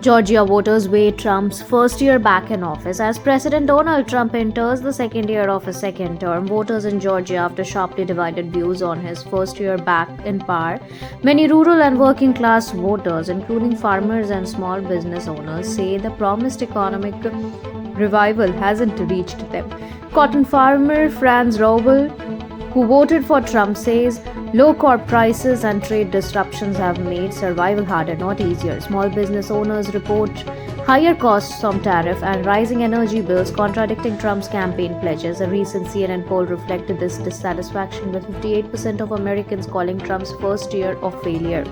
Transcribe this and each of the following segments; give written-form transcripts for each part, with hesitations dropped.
Georgia voters weigh Trump's first year back in office. As President Donald Trump enters the second year of his second term, voters in Georgia, after sharply divided views on his first year back in power, many rural and working class voters, including farmers and small business owners, say the promised economic revival hasn't reached them. Cotton farmer Franz Rowland, who voted for Trump, says low crop prices and trade disruptions have made survival harder, not easier. Small business owners report higher costs from tariff and rising energy bills, contradicting Trump's campaign pledges. A recent CNN poll reflected this dissatisfaction, with 58% of Americans calling Trump's first year a failure.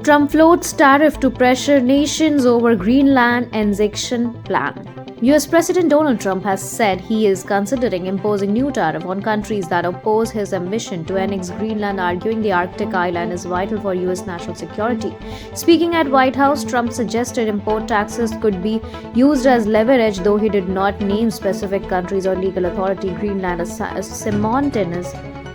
Trump floats tariff to pressure nations over Greenland annexation plan. US President Donald Trump has said he is considering imposing new tariff on countries that oppose his ambition to annex Greenland, arguing the Arctic island is vital for US national security. Speaking at White House, Trump suggested import taxes could be used as leverage, though he did not name specific countries or legal authority. Greenland, a simultaneous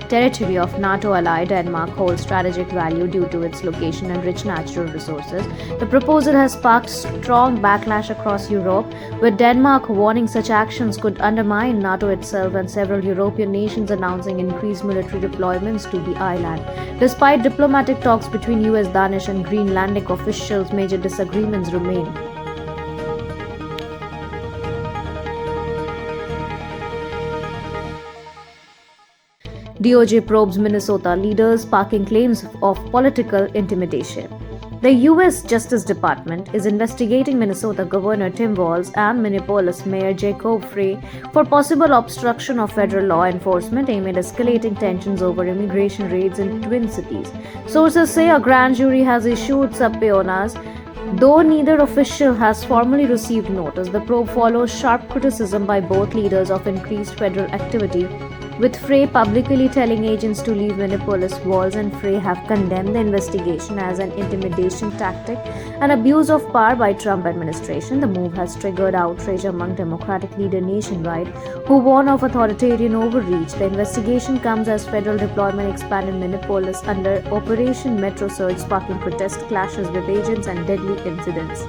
territory of NATO ally Denmark, holds strategic value due to its location and rich natural resources. The proposal has sparked strong backlash across Europe, with Denmark warning such actions could undermine NATO itself and several European nations announcing increased military deployments to the island. Despite diplomatic talks between US, Danish and Greenlandic officials, major disagreements remain. DOJ probes Minnesota leaders, sparking claims of political intimidation. The U.S. Justice Department is investigating Minnesota Governor Tim Walz and Minneapolis Mayor Jacob Frey for possible obstruction of federal law enforcement amid escalating tensions over immigration raids in Twin Cities. Sources say a grand jury has issued subpoenas, though neither official has formally received notice. The probe follows sharp criticism by both leaders of increased federal activity, with Frey publicly telling agents to leave Minneapolis. Walz and Frey have condemned the investigation as an intimidation tactic and abuse of power by Trump administration. The move has triggered outrage among Democratic leaders nationwide, who warn of authoritarian overreach. The investigation comes as federal deployment expanded Minneapolis under Operation Metro Surge, sparking protest clashes with agents and deadly incidents.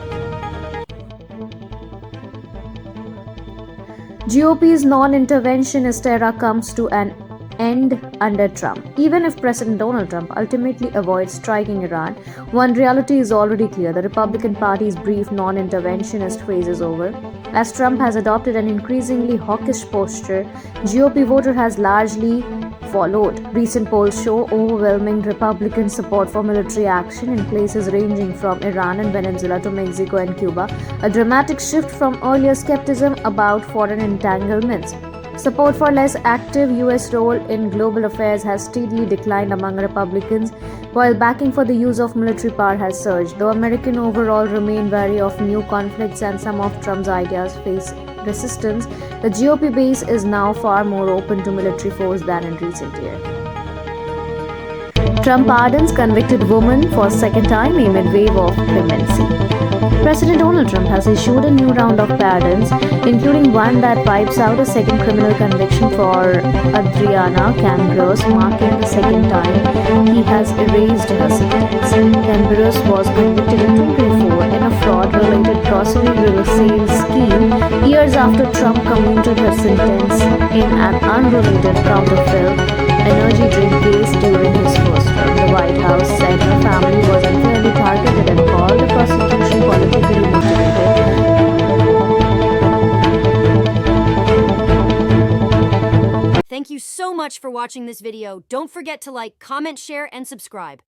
GOP's non-interventionist era comes to an end under Trump. Even if President Donald Trump ultimately avoids striking Iran, one reality is already clear: the Republican Party's brief non-interventionist phase is over. As Trump has adopted an increasingly hawkish posture, GOP voter has largely followed. Recent polls show overwhelming Republican support for military action in places ranging from Iran and Venezuela to Mexico and Cuba, a dramatic shift from earlier skepticism about foreign entanglements. Support for less active U.S. role in global affairs has steadily declined among Republicans, while backing for the use of military power has surged. Though Americans overall remain wary of new conflicts and some of Trump's ideas face resistance, the GOP base is now far more open to military force than in recent years. Trump pardons convicted woman for second time amid wave of clemency. President Donald Trump has issued a new round of pardons, including one that wipes out a second criminal conviction for Adriana Cambros, marking the second time he has erased her sentence. Cambros was convicted in 2024 in a fraud-related grocery resale scheme years after Trump commuted her sentence in an unrelated counterfeit energy drink case during his first term. The White House said her family was unfairly targeted and called the prosecution politically motivated. Thank you so much for watching this video. Don't forget to like, comment, share, and subscribe.